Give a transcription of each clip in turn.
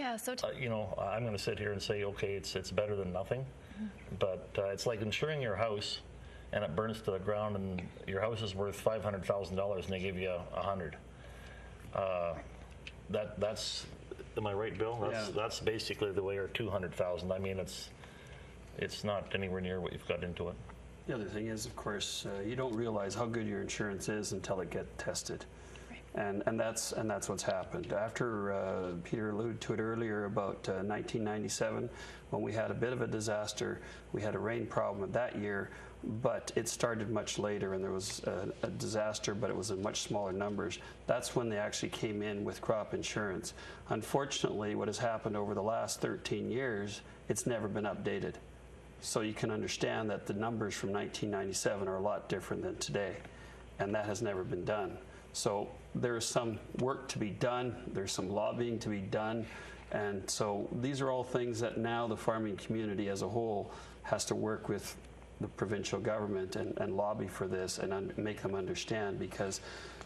Yeah, so you know, I'm going to sit here and say, okay, it's better than nothing, but it's like insuring your house, and it burns to the ground, and your house is worth $500,000, and they give you $100. That's, am I right, Bill? That's basically the way, or $200,000. I mean, it's not anywhere near what you've got into it. The other thing is, of course, you don't realize how good your insurance is until it gets tested. And that's what's happened. After Peter alluded to it earlier about 1997, when we had a bit of a disaster, we had a rain problem that year, but it started much later, and there was a disaster, but it was in much smaller numbers. That's when they actually came in with crop insurance. Unfortunately, what has happened over the last 13 years, it's never been updated. So you can understand that the numbers from 1997 are a lot different than today, and that has never been done. So there's some work to be done, there's some lobbying to be done, and so these are all things that now the farming community as a whole has to work with the provincial government and lobby for this and make them understand, because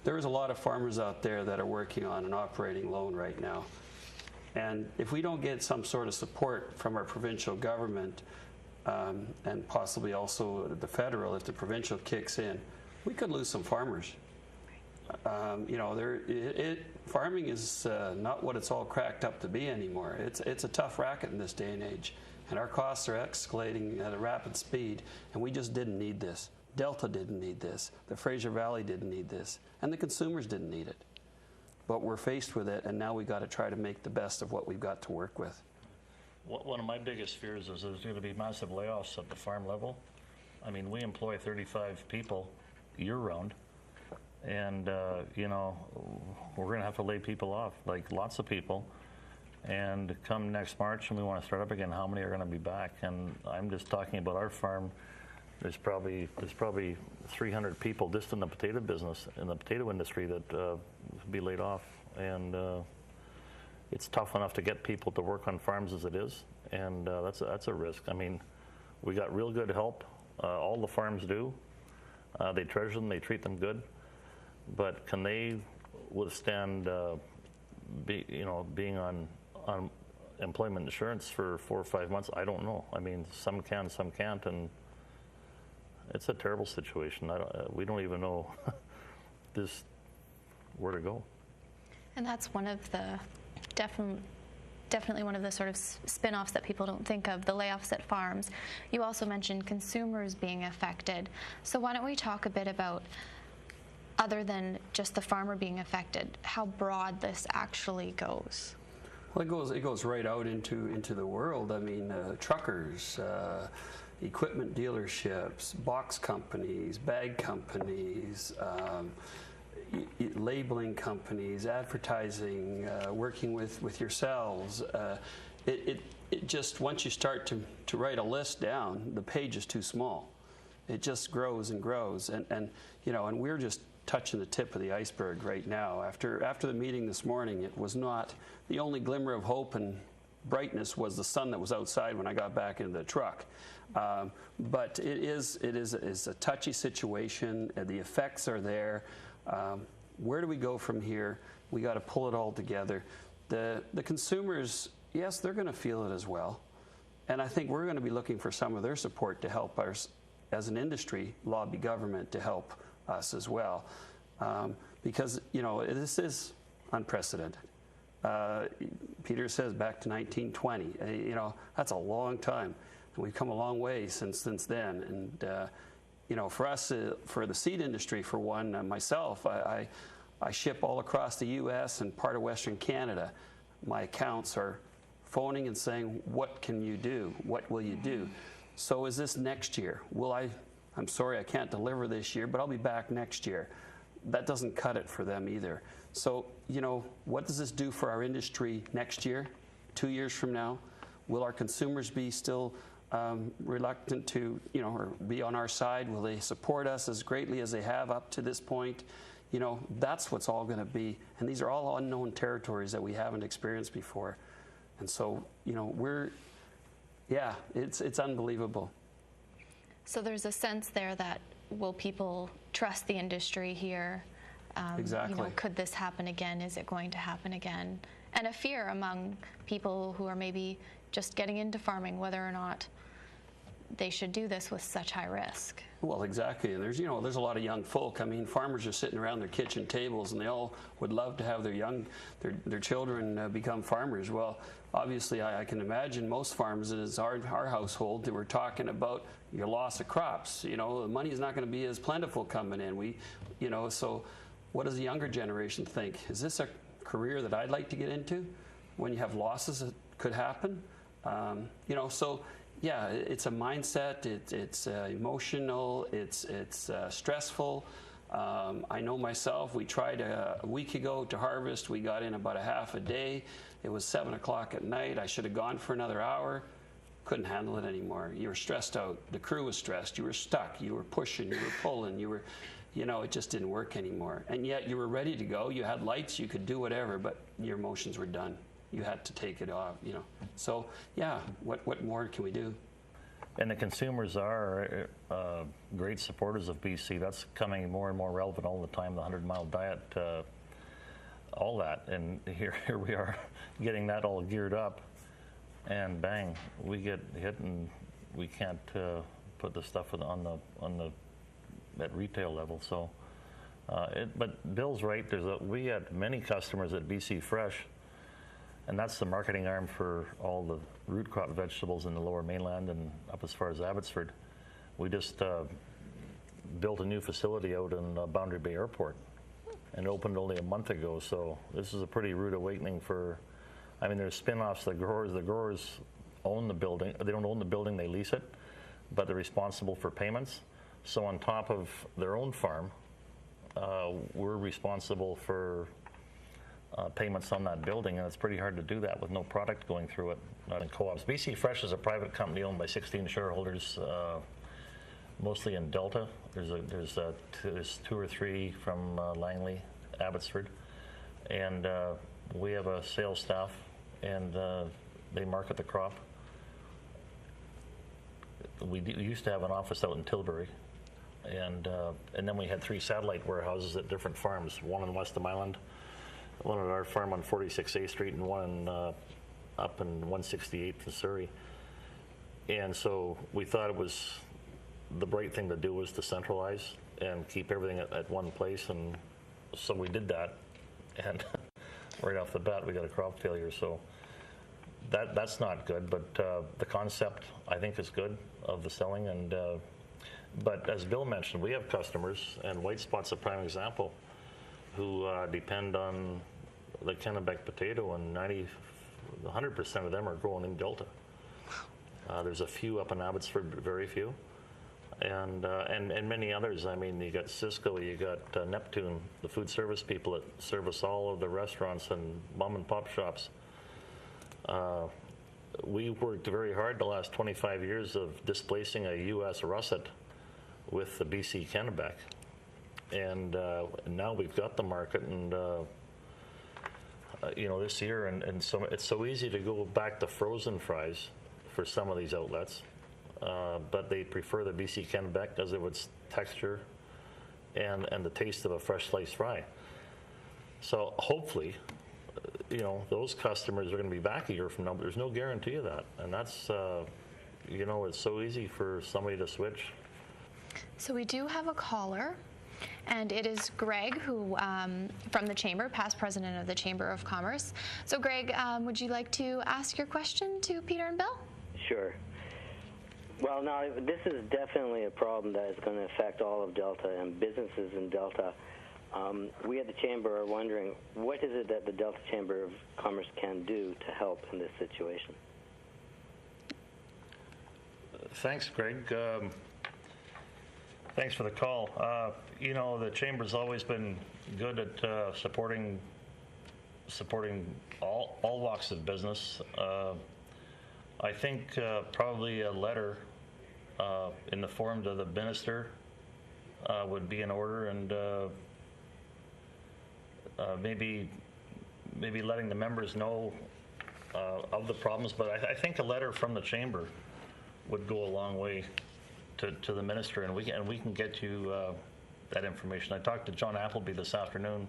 there's a lot of farmers out there that are working on an operating loan right now. And if we don't get some sort of support from our provincial government, and possibly also the federal, if the provincial kicks in, we could lose some farmers. You know, farming is not what it's all cracked up to be anymore. It's a tough racket in this day and age, and our costs are escalating at a rapid speed, and we just didn't need this. Delta didn't need this. The Fraser Valley didn't need this, and the consumers didn't need it. But we're faced with it, and now we got to try to make the best of what we've got to work with. One of my biggest fears is there's going to be massive layoffs at the farm level. I mean, we employ 35 people year-round, and you know, we're going to have to lay people off, like lots of people. And come next March, and we want to start up again, how many are going to be back? And I'm just talking about our farm. There's probably 300 people just in the potato business, in the potato industry, that be laid off. And it's tough enough to get people to work on farms as it is, and that's a risk. I mean, we got real good help. All the farms do. They treasure them. They treat them good. But can they withstand, being on employment insurance for 4 or 5 months? I don't know. I mean, some can, some can't, and it's a terrible situation. We don't even know where to go. And that's one of the definitely one of the sort of spin-offs that people don't think of, the layoffs at farms. You also mentioned consumers being affected. So why don't we talk a bit about, other than just the farmer being affected, how broad this actually goes? Well, it goes right out into the world. I mean, truckers, equipment dealerships, box companies, bag companies, labeling companies, advertising, working with yourselves. It just, once you start to write a list down, the page is too small. It just grows and grows, and you know, and we're just touching the tip of the iceberg right now. After the meeting this morning, it was not the only glimmer of hope and brightness was the sun that was outside when I got back into the truck. But it is a touchy situation. The effects are there. Where do we go from here? We got to pull it all together. The consumers, yes, they're going to feel it as well. And I think we're going to be looking for some of their support to help us as an industry lobby government to help us as well. Because, you know, this is unprecedented. Peter says back to 1920, you know, that's a long time. And we've come a long way since then. And, you know, for us, for the seed industry, for one, myself, I ship all across the U.S. and part of Western Canada. My accounts are phoning and saying, what can you do? What will you do? So is this next year? I'm sorry I can't deliver this year, but I'll be back next year. That doesn't cut it for them either. So, you know, what does this do for our industry next year, 2 years from now? Will our consumers be still reluctant to, you know, or be on our side? Will they support us as greatly as they have up to this point? You know, that's what's all going to be. And these are all unknown territories that we haven't experienced before. And so, you know, it's unbelievable. So there's a sense there that, will people trust the industry here? Exactly. You know, could this happen again? Is it going to happen again? and a fear among people who are maybe just getting into farming, whether or not they should do this with such high risk. Well, exactly. And there's a lot of young folk. I mean, farmers are sitting around their kitchen tables, and they all would love to have their children become farmers. Well, obviously, I can imagine most farms, as our household, that we're talking about your loss of crops. The money's not going to be as plentiful coming in. So what does the younger generation think? Is this a career that I'd like to get into when you have losses that could happen? So yeah, it's a mindset, it's emotional, it's stressful. I know myself, we tried a week ago to harvest. We got in about a half a day. It was 7 o'clock at night. I should have gone for another hour. Couldn't handle it anymore. You were stressed out. The crew was stressed. You were stuck. You were pushing. You were pulling. It just didn't work anymore. And yet you were ready to go. You had lights. You could do whatever, but your emotions were done. You had to take it off, So, yeah, what more can we do? And the consumers are great supporters of BC. That's coming more and more relevant all the time, the 100-mile diet, all that. And here we are getting that all geared up, and bang, we get hit, and we can't put the stuff at retail level. So, but Bill's right. We had many customers at BC Fresh, and that's the marketing arm for all the root crop vegetables in the Lower Mainland and up as far as Abbotsford. We just built a new facility out in Boundary Bay Airport, and opened only a month ago. So this is a pretty rude awakening there's spin-offs. The growers own the building. They don't own the building, they lease it, but they're responsible for payments. So on top of their own farm, we're responsible for payments on that building, and it's pretty hard to do that with no product going through it, not in co-ops. BC Fresh is a private company owned by 16 shareholders, mostly in Delta. There's 2 or 3 from Langley, Abbotsford, and we have a sales staff, and they market the crop. We used to have an office out in Tilbury, and then we had 3 satellite warehouses at different farms, one in West Island, one at our farm on 46A Street, and one up in 168th in Surrey. And so we thought it was the right thing to do was to centralize and keep everything at one place, and so we did that. And right off the bat, we got a crop failure. So that's not good, but the concept, I think, is good of the selling. And but as Bill mentioned, we have customers, and White Spot's a prime example, who depend on the Kennebec potato, and 100% of them are grown in Delta. There's a few up in Abbotsford, but very few, and many others. I mean, you got Cisco, you got Neptune, the food service people that service all of the restaurants and mom and pop shops. We worked very hard the last 25 years of displacing a U.S. russet with the BC Kennebec. And now we've got the market, and this year, and so it's so easy to go back to frozen fries for some of these outlets, but they prefer the BC Kennebec because of its texture and the taste of a fresh sliced fry. So hopefully, those customers are going to be back a year from now, but there's no guarantee of that, and that's it's so easy for somebody to switch. So we do have a caller. And it is Greg, who from the Chamber, past president of the Chamber of Commerce. So Greg, would you like to ask your question to Peter and Bill? Sure. Well, now, this is definitely a problem that is going to affect all of Delta and businesses in Delta. We at the Chamber are wondering, what is it that the Delta Chamber of Commerce can do to help in this situation? Thanks, Greg. Thanks for the call. The Chamber's always been good at supporting all walks of business. I think probably a letter in the form to the minister would be in order, and maybe letting the members know of the problems. But I think a letter from the Chamber would go a long way to the minister, and we can get you that information. I talked to John Appleby this afternoon,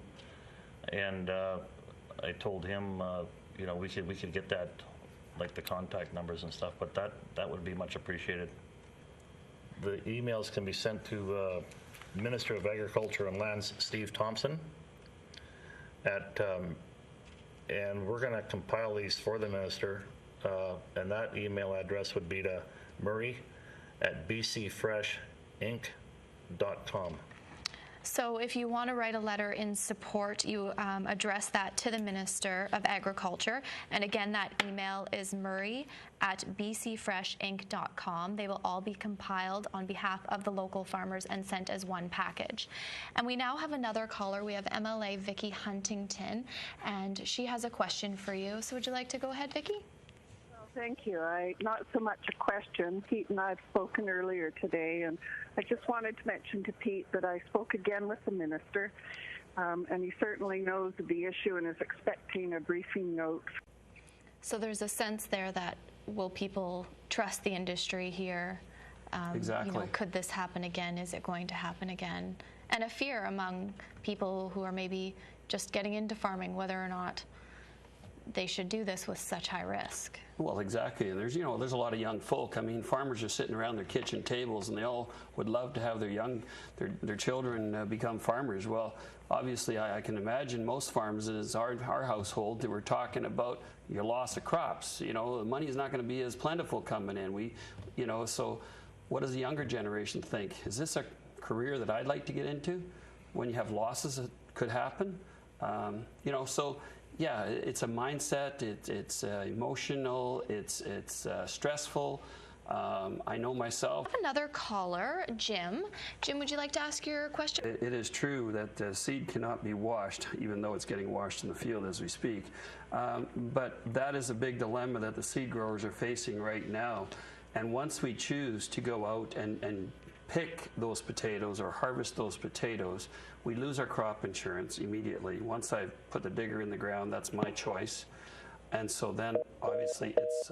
and I told him, you know, we could get that, like the contact numbers and stuff, but that would be much appreciated. The emails can be sent to Minister of Agriculture and Lands, Steve Thompson, and we're going to compile these for the minister, and that email address would be to murray@bcfreshinc.com. So if you want to write a letter in support, you address that to the Minister of Agriculture. And again, that email is murray@bcfreshinc.com. They will all be compiled on behalf of the local farmers and sent as one package. And we now have another caller. We have MLA Vicki Huntington, and she has a question for you. So would you like to go ahead, Vicki? Thank you. Not so much a question. Pete and I have spoken earlier today, and I just wanted to mention to Pete that I spoke again with the minister, and he certainly knows of the issue and is expecting a briefing note. So there's a sense there that will people trust the industry here? Exactly. You know, could this happen again? Is it going to happen again? And a fear among people who are maybe just getting into farming, whether or not they should do this with such high risk. Well, exactly. And there's a lot of young folk. I mean, farmers are sitting around their kitchen tables, and they all would love to have their children become farmers. Well, obviously, I can imagine most farms, as our household, that we're talking about your loss of crops. You know, the money is not going to be as plentiful coming in. So what does the younger generation think? Is this a career that I'd like to get into when you have losses that could happen? So. Yeah, it's a mindset, it's emotional, it's stressful. I know myself. I have another caller, Jim. Jim, would you like to ask your question? It is true that seed cannot be washed, even though it's getting washed in the field as we speak. But that is a big dilemma that the seed growers are facing right now. And once we choose to go out and pick those potatoes or harvest those potatoes, we lose our crop insurance immediately. Once I put the digger in the ground, that's my choice. And so then obviously it's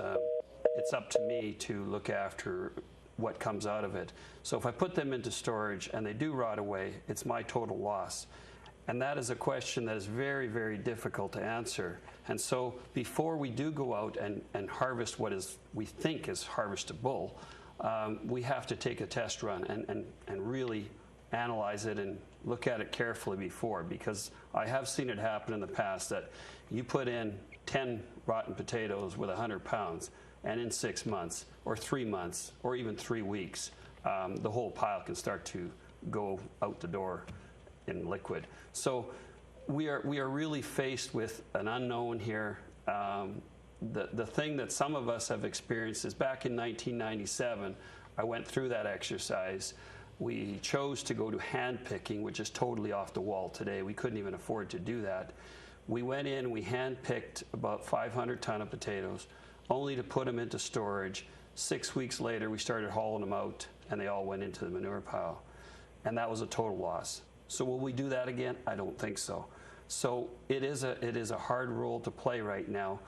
up to me to look after what comes out of it. So if I put them into storage and they do rot away, it's my total loss. And that is a question that is very, very difficult to answer. And so before we do go out and harvest what we think is harvestable, we have to take a test run and really analyze it and look at it carefully before, because I have seen it happen in the past that you put in 10 rotten potatoes with 100 pounds, and in 6 months or 3 months or even 3 weeks, the whole pile can start to go out the door in liquid. So we are really faced with an unknown here. The thing that some of us have experienced is back in 1997, I went through that exercise. We chose to go to hand picking, which is totally off the wall today. We couldn't even afford to do that. We went in, we hand picked about 500 ton of potatoes, only to put them into storage. 6 weeks later, we started hauling them out, and they all went into the manure pile. And that was a total loss. So will we do that again? I don't think so. So it is a hard role to play right now.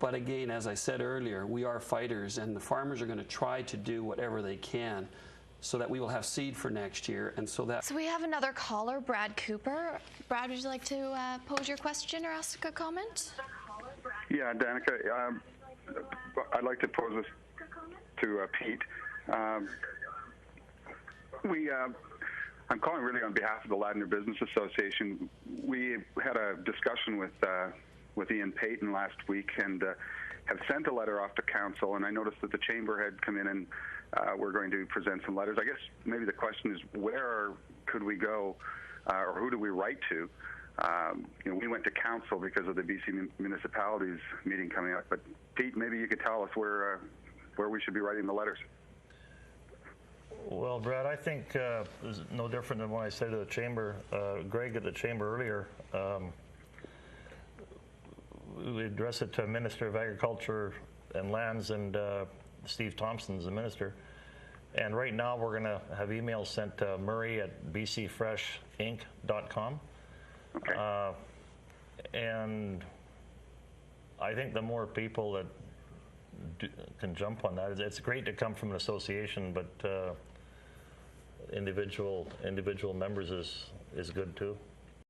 But again, as I said earlier, we are fighters, and the farmers are going to try to do whatever they can so that we will have seed for next year. And so we have another caller, Brad Cooper. Brad, would you like to pose your question or ask a comment? Yeah, Danica, I'd like to pose this to Pete. I'm calling really on behalf of the Ladner Business Association. We had a discussion with Ian Payton last week and have sent a letter off to council, and I noticed that the chamber had come in and we're going to present some letters. I guess maybe the question is, where could we go or who do we write to? We went to council because of the BC municipalities meeting coming up, but Pete, maybe you could tell us where we should be writing the letters. Well, Brad, I think it's no different than what I said to the chamber. Greg at the chamber earlier, we address it to Minister of Agriculture and Lands and Steve Thompson's the minister. And right now we're going to have emails sent to murray@bcfreshinc.com. Okay. And I think the more people that can jump on that, it's great to come from an association, but individual members is good too.